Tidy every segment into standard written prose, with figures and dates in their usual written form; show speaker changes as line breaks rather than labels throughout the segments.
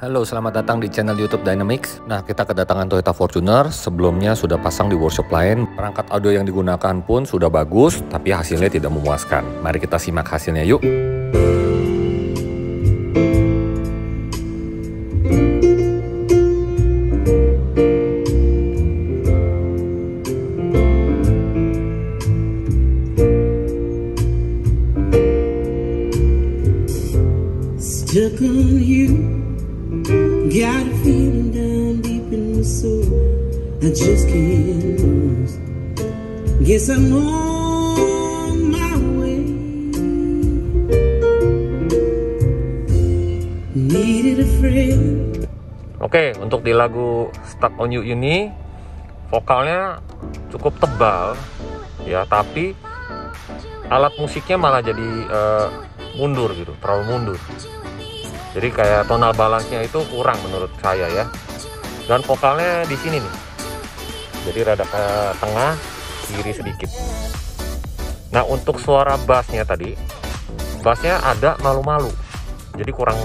Halo, selamat datang di channel YouTube Dynamix. Nah, kita kedatangan Toyota Fortuner. Sebelumnya sudah pasang di workshop lain. Perangkat audio yang digunakan pun sudah bagus, tapi hasilnya tidak memuaskan. Mari kita simak hasilnya yuk.
Stuck on you, got a feeling down deep in my soul, I just can't lose. Guess I'm on my way. Needed a friend.
Oke, untuk di lagu Stuck on You ini vokalnya cukup tebal ya, tapi alat musiknya malah jadi mundur gitu, terlalu mundur. Jadi kayak tonal balance-nya itu kurang menurut saya ya. Dan vokalnya di sini nih. Jadi rada ke tengah, kiri sedikit. Nah, untuk suara bassnya tadi, bassnya ada malu-malu. Jadi kurang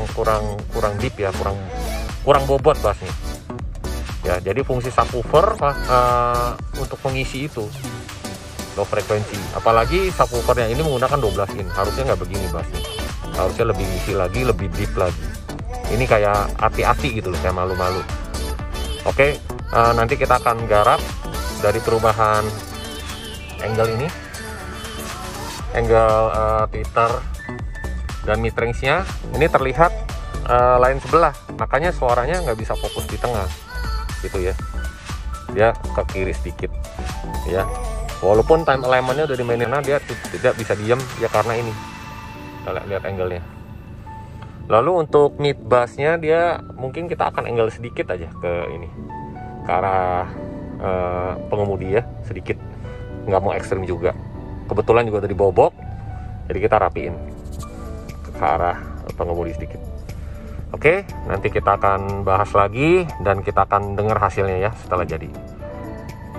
deep ya, kurang bobot bassnya. Ya, jadi fungsi subwoofer untuk mengisi itu low frekuensi. Apalagi subwoofernya ini menggunakan 12 in, harusnya nggak begini bassnya. Harusnya lebih ngisi lagi, lebih deep lagi. Ini kayak hati-hati gitu loh, kayak malu-malu. Oke, nanti kita akan garap dari perubahan angle ini, angle tweeter dan mid range-nya. Ini terlihat lain sebelah, makanya suaranya nggak bisa fokus di tengah, gitu ya. Dia ke kiri sedikit, ya. Walaupun time alignment-nya udah dimainin, dia tidak bisa diam ya karena ini. Kita lihat angle-nya. Lalu untuk mid bass-nya dia mungkin kita akan angle sedikit aja ke ini, ke arah pengemudi ya, sedikit, nggak mau ekstrim juga. Kebetulan juga dari bobok, jadi kita rapiin ke arah pengemudi sedikit. Oke, nanti kita akan bahas lagi dan kita akan dengar hasilnya ya setelah jadi.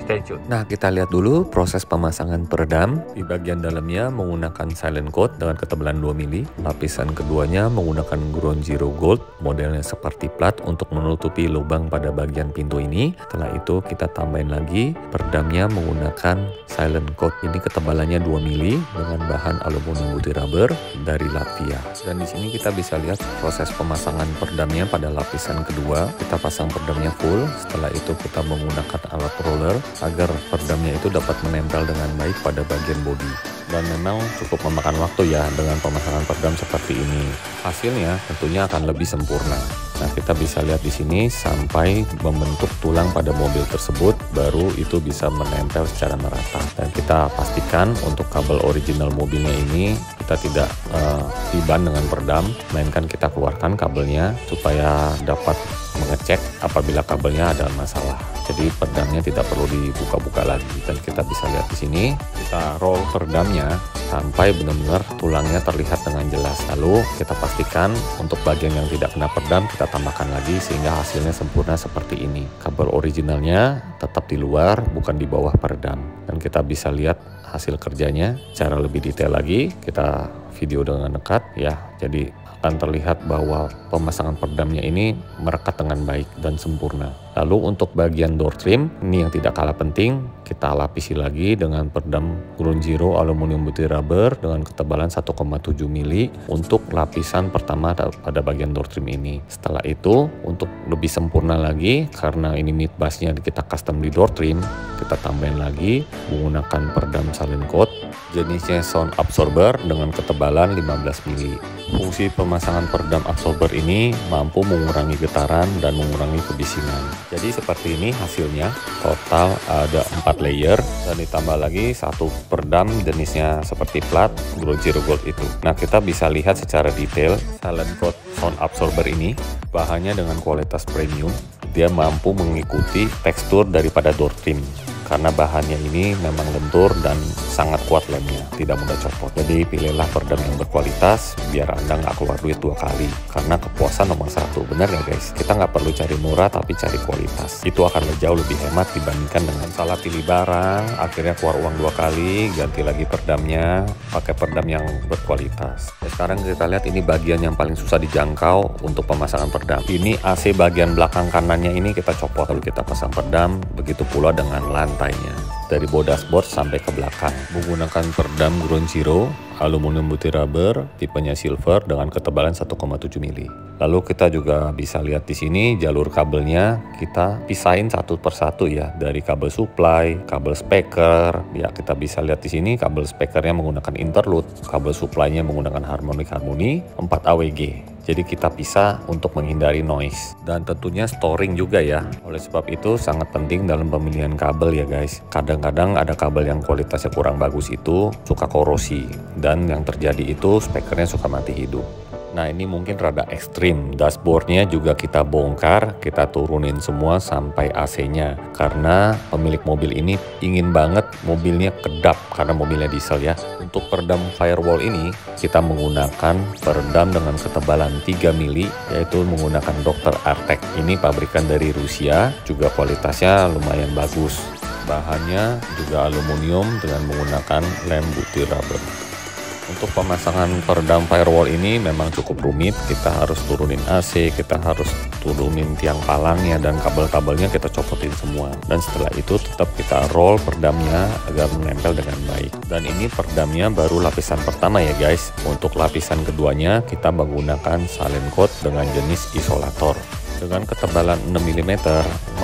Stay tune.
Nah, kita lihat dulu proses pemasangan peredam. Di bagian dalamnya menggunakan silent coat dengan ketebalan 2 mili. Lapisan keduanya menggunakan ground zero gold, modelnya seperti plat untuk menutupi lubang pada bagian pintu ini. Setelah itu kita tambahin lagi peredamnya menggunakan silent coat. Ini ketebalannya 2 mili dengan bahan aluminium putih rubber dari Latvia. Dan di sini kita bisa lihat proses pemasangan peredamnya pada lapisan kedua. Kita pasang peredamnya full. Setelah itu kita menggunakan alat roller agar peredamnya itu dapat menempel dengan baik pada bagian bodi. Dan memang cukup memakan waktu ya dengan pemasangan peredam seperti ini. Hasilnya tentunya akan lebih sempurna. Nah, kita bisa lihat di sini sampai membentuk tulang pada mobil tersebut, baru itu bisa menempel secara merata. Dan kita pastikan untuk kabel original mobilnya ini kita tidak tiban dengan peredam, melainkan kita keluarkan kabelnya supaya dapat mengecek apabila kabelnya ada masalah. Jadi peredamnya tidak perlu dibuka-buka lagi. Dan kita bisa lihat di sini, kita roll peredamnya sampai benar-benar tulangnya terlihat dengan jelas. Lalu kita pastikan untuk bagian yang tidak kena peredam kita tambahkan lagi sehingga hasilnya sempurna seperti ini. Kabel originalnya tetap di luar, bukan di bawah peredam. Dan kita bisa lihat hasil kerjanya secara lebih detail lagi. Kita video dengan dekat ya. Jadi akan terlihat bahwa pemasangan peredamnya ini merekat dengan baik dan sempurna. Lalu untuk bagian door trim, ini yang tidak kalah penting, kita lapisi lagi dengan peredam ground zero aluminium putih rubber dengan ketebalan 1,7 mili untuk lapisan pertama pada bagian door trim ini. Setelah itu, untuk lebih sempurna lagi, karena ini mid bass-nya kita custom di door trim, kita tambahin lagi menggunakan peredam silent coat, jenisnya sound absorber dengan ketebalan 15 mili. Fungsi pemasangan peredam absorber ini mampu mengurangi getaran dan mengurangi kebisingan. Jadi seperti ini hasilnya, total ada 4 layer dan ditambah lagi satu peredam jenisnya seperti plat ground zero gold itu. Nah, kita bisa lihat secara detail silent coat sound absorber ini bahannya dengan kualitas premium. Dia mampu mengikuti tekstur daripada door trim. karena bahannya ini memang lentur dan sangat kuat lemnya, tidak mudah copot. Jadi pilihlah peredam yang berkualitas biar Anda nggak keluar duit 2 kali, karena kepuasan nomor 1. Bener ya guys, kita nggak perlu cari murah tapi cari kualitas. Itu akan jauh lebih hemat dibandingkan dengan salah pilih barang, akhirnya keluar uang 2 kali, ganti lagi peredamnya, pakai peredam yang berkualitas. Nah, sekarang kita lihat ini bagian yang paling susah dijangkau untuk pemasangan peredam. Ini AC bagian belakang kanannya ini kita copot, lalu kita pasang peredam, begitu pula dengan lantainya. Dari bawah dashboard sampai ke belakang. Menggunakan peredam Ground Zero, aluminium butir rubber, tipenya silver dengan ketebalan 1,7 mili. Lalu kita juga bisa lihat di sini jalur kabelnya kita pisahin satu persatu ya, dari kabel supply, kabel speaker. Ya kita bisa lihat di sini kabel speakernya menggunakan interlude, kabel supply-nya menggunakan harmonic 4 AWG. Jadi kita pisah untuk menghindari noise. Dan tentunya storing juga ya. Oleh sebab itu sangat penting dalam pemilihan kabel ya guys. Kadang-kadang ada kabel yang kualitasnya kurang bagus itu suka korosi. Dan yang terjadi itu speakernya suka mati hidup. Nah ini mungkin rada ekstrim, dashboardnya juga kita bongkar, kita turunin semua sampai AC-nya. Karena pemilik mobil ini ingin banget mobilnya kedap, karena mobilnya diesel ya. Untuk peredam firewall ini, kita menggunakan peredam dengan ketebalan 3 mili, yaitu menggunakan Dr. Artek. Ini pabrikan dari Rusia, juga kualitasnya lumayan bagus. Bahannya juga aluminium dengan menggunakan lem butir rubber. Untuk pemasangan peredam firewall ini memang cukup rumit, kita harus turunin AC, kita harus turunin tiang palangnya, dan kabel-kabelnya kita copotin semua. Dan setelah itu tetap kita roll peredamnya agar menempel dengan baik. Dan ini peredamnya baru lapisan pertama ya guys. Untuk lapisan keduanya kita menggunakan silent coat dengan jenis isolator. Dengan ketebalan 6 mm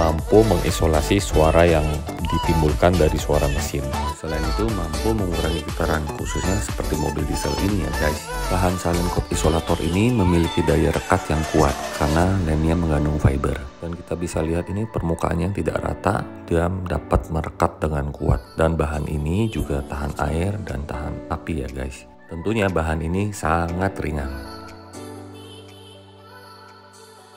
mampu mengisolasi suara yang ditimbulkan dari suara mesin. Selain itu mampu mengurangi getaran, khususnya seperti mobil diesel ini ya guys. Bahan silent coat isolator ini memiliki daya rekat yang kuat karena lemnya mengandung fiber. Dan kita bisa lihat ini permukaannya yang tidak rata, dia dapat merekat dengan kuat. Dan bahan ini juga tahan air dan tahan api ya guys. Tentunya bahan ini sangat ringan.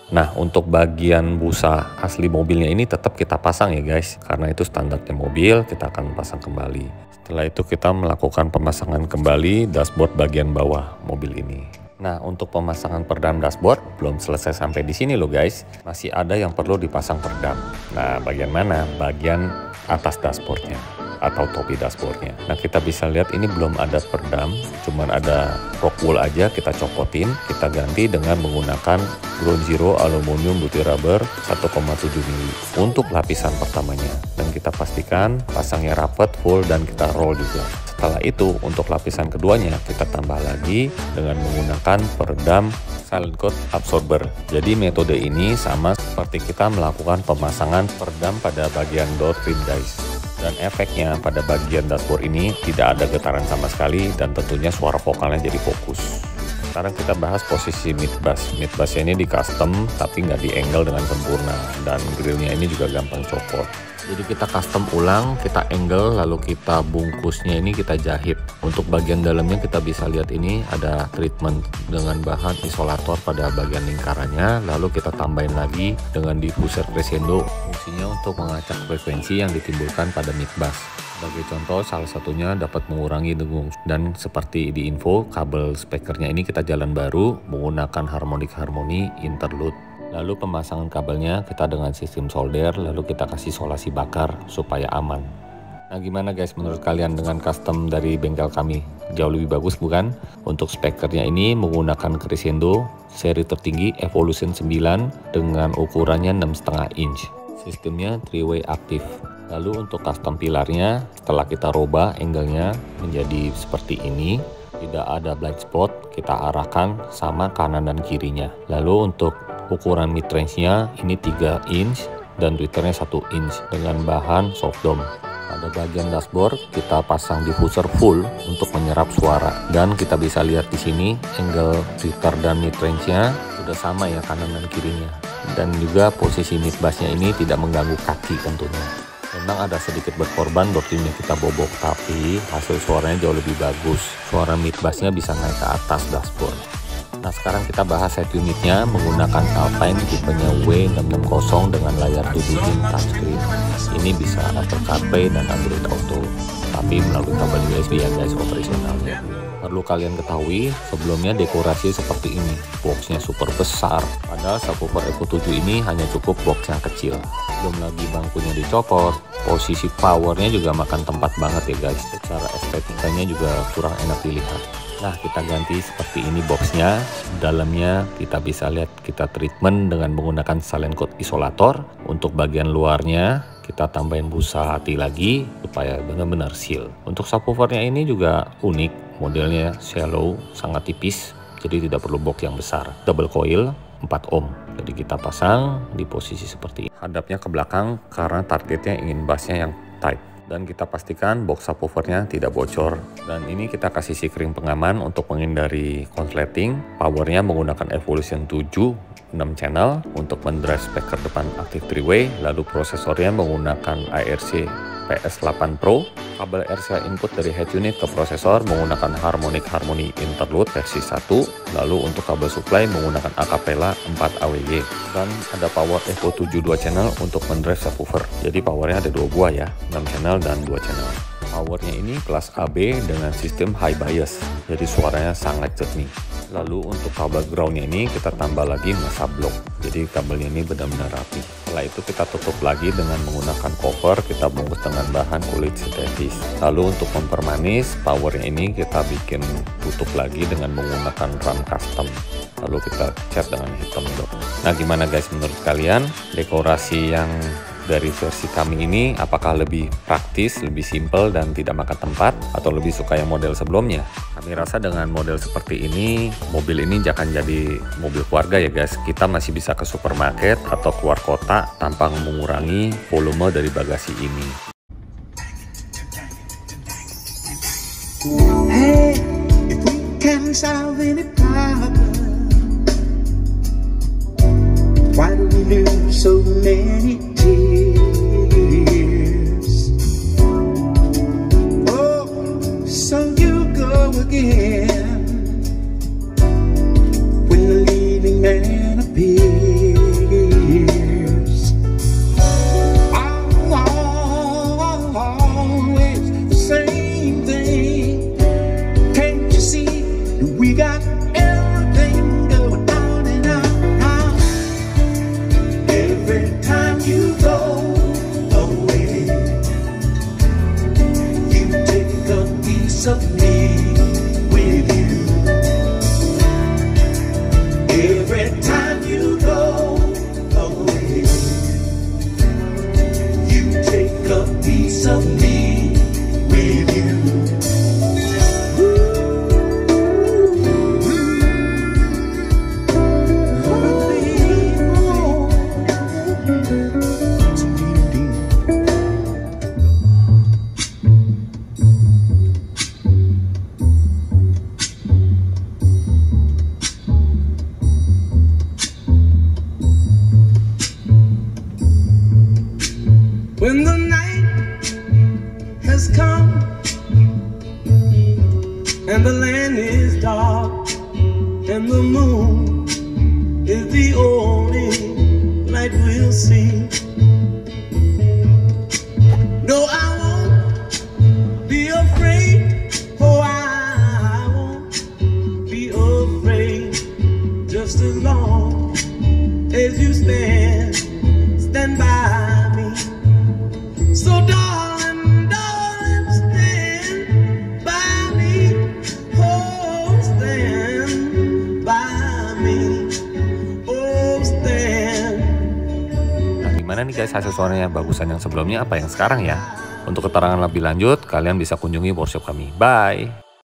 Nah untuk bagian busa asli mobilnya ini tetap kita pasang ya guys, karena itu standarnya mobil, kita akan pasang kembali. Setelah itu kita melakukan pemasangan kembali dashboard bagian bawah mobil ini. Nah untuk pemasangan peredam dashboard belum selesai sampai di sini loh guys, masih ada yang perlu dipasang peredam. Nah bagian mana? Bagian atas dashboardnya atau topi dashboardnya. Nah kita bisa lihat ini belum ada peredam, cuman ada rock wool aja, kita copotin, kita ganti dengan menggunakan Ground Zero aluminium butir rubber 1,7 mili untuk lapisan pertamanya. Dan kita pastikan pasangnya rapat, full, dan kita roll juga. Setelah itu untuk lapisan keduanya kita tambah lagi dengan menggunakan peredam silent coat absorber. Jadi metode ini sama seperti kita melakukan pemasangan peredam pada bagian door trim dice. Dan efeknya pada bagian dashboard ini tidak ada getaran sama sekali, dan tentunya suara vokalnya jadi fokus. Sekarang kita bahas posisi mid bass. Mid bassnya ini di custom tapi nggak di angle dengan sempurna, dan grillnya ini juga gampang copot. Jadi kita custom ulang, kita angle, lalu kita bungkusnya ini kita jahit. Untuk bagian dalamnya kita bisa lihat ini ada treatment dengan bahan isolator pada bagian lingkarannya, lalu kita tambahin lagi dengan diffuser crescendo, fungsinya untuk mengacak frekuensi yang ditimbulkan pada mid bass. Sebagai contoh, salah satunya dapat mengurangi dengung. Dan seperti di info, kabel speakernya ini kita jalan baru menggunakan harmonic interlude. Lalu pemasangan kabelnya kita dengan sistem solder, lalu kita kasih isolasi bakar supaya aman. Nah gimana guys menurut kalian dengan custom dari bengkel kami? Jauh lebih bagus bukan? Untuk speakernya ini menggunakan crescendo seri tertinggi Evolution 9 dengan ukurannya 6,5 inch. Sistemnya 3-way aktif. Lalu untuk custom pilarnya setelah kita rubah angle-nya menjadi seperti ini, tidak ada blind spot, kita arahkan sama kanan dan kirinya. Lalu untuk ukuran mid range-nya ini 3 inch dan tweeternya 1 inch dengan bahan soft dome. Pada bagian dashboard kita pasang diffuser full untuk menyerap suara, dan kita bisa lihat di sini angle tweeter dan mid range-nya sudah sama ya kanan dan kirinya. Dan juga posisi mid bass-nya ini tidak mengganggu kaki tentunya. Memang ada sedikit berkorban door trimnya kita bobok, tapi hasil suaranya jauh lebih bagus. Suara mid bass-nya bisa naik ke atas dashboard. Nah sekarang kita bahas head unitnya menggunakan Alpine tipenya W660 dengan layar 7 in touchscreen. Ini bisa Apple CarPlay dan Android Auto, tapi melalui kabel USB ya guys operasionalnya. Perlu kalian ketahui, sebelumnya dekorasi seperti ini, boxnya super besar, padahal subwoofer Evo 7 ini hanya cukup box yang kecil. Belum lagi bangkunya dicopot, posisi powernya juga makan tempat banget ya guys. Secara estetikanya juga kurang enak dilihat. Nah kita ganti seperti ini boxnya, dalamnya kita bisa lihat kita treatment dengan menggunakan silent coat isolator. Untuk bagian luarnya kita tambahin busa hati lagi supaya benar-benar seal. Untuk subwoofernya ini juga unik, modelnya shallow, sangat tipis, jadi tidak perlu box yang besar. Double coil 4 ohm, jadi kita pasang di posisi seperti ini. Hadapnya ke belakang karena targetnya ingin bassnya yang tight. Dan kita pastikan box subwoofernya tidak bocor. Dan ini kita kasih sikring pengaman untuk menghindari konsleting. Powernya menggunakan Evolution 7 6 channel untuk mendrive speaker depan active 3-way. Lalu prosesornya menggunakan IRC PS8 Pro. Kabel RCA input dari head unit ke prosesor menggunakan Harmonic Harmony Interlude versi 1. Lalu untuk kabel supply menggunakan Acapella 4 AWG. Dan ada power Evo 7 2 channel untuk mendrive subwoofer. Jadi powernya ada 2 buah ya, 6 channel dan 2 channel. Powernya ini kelas AB dengan sistem high bias, jadi suaranya sangat jernih. Lalu untuk kabel groundnya ini kita tambah lagi masa blok, jadi kabelnya ini benar-benar rapi. Setelah itu kita tutup lagi dengan menggunakan cover, kita bungkus dengan bahan kulit sintetis. Lalu untuk mempermanis powernya ini kita bikin tutup lagi dengan menggunakan ram custom. Lalu kita cat dengan hitam dok. Nah gimana guys menurut kalian dekorasi yang dari versi kami ini apakah lebih praktis, lebih simple dan tidak makan tempat, atau lebih suka yang model sebelumnya? Kami rasa dengan model seperti ini, mobil ini akan jadi mobil keluarga ya guys. Kita masih bisa ke supermarket atau keluar kota tanpa mengurangi volume dari bagasi ini.
Hey, if we can solve any problem, why do we lose so many tears? Oh, so you go again when the leading man appears. Always the same thing. Can't you see that we got everything going on and on? Every time you go away, you take a piece of me with you. Every time you go away, you take a piece of me with you. When the night has come and the land is dark and the moon is the only light we'll see, no, I won't be afraid. Oh, I won't be afraid, just as long as you stand by me. So darling, darling, stand by me. Oh, stand by me. Oh, stand.
Nah gimana nih guys hasil suaranya, bagusan yang sebelumnya apa yang sekarang ya? Untuk keterangan lebih lanjut kalian bisa kunjungi workshop kami. Bye.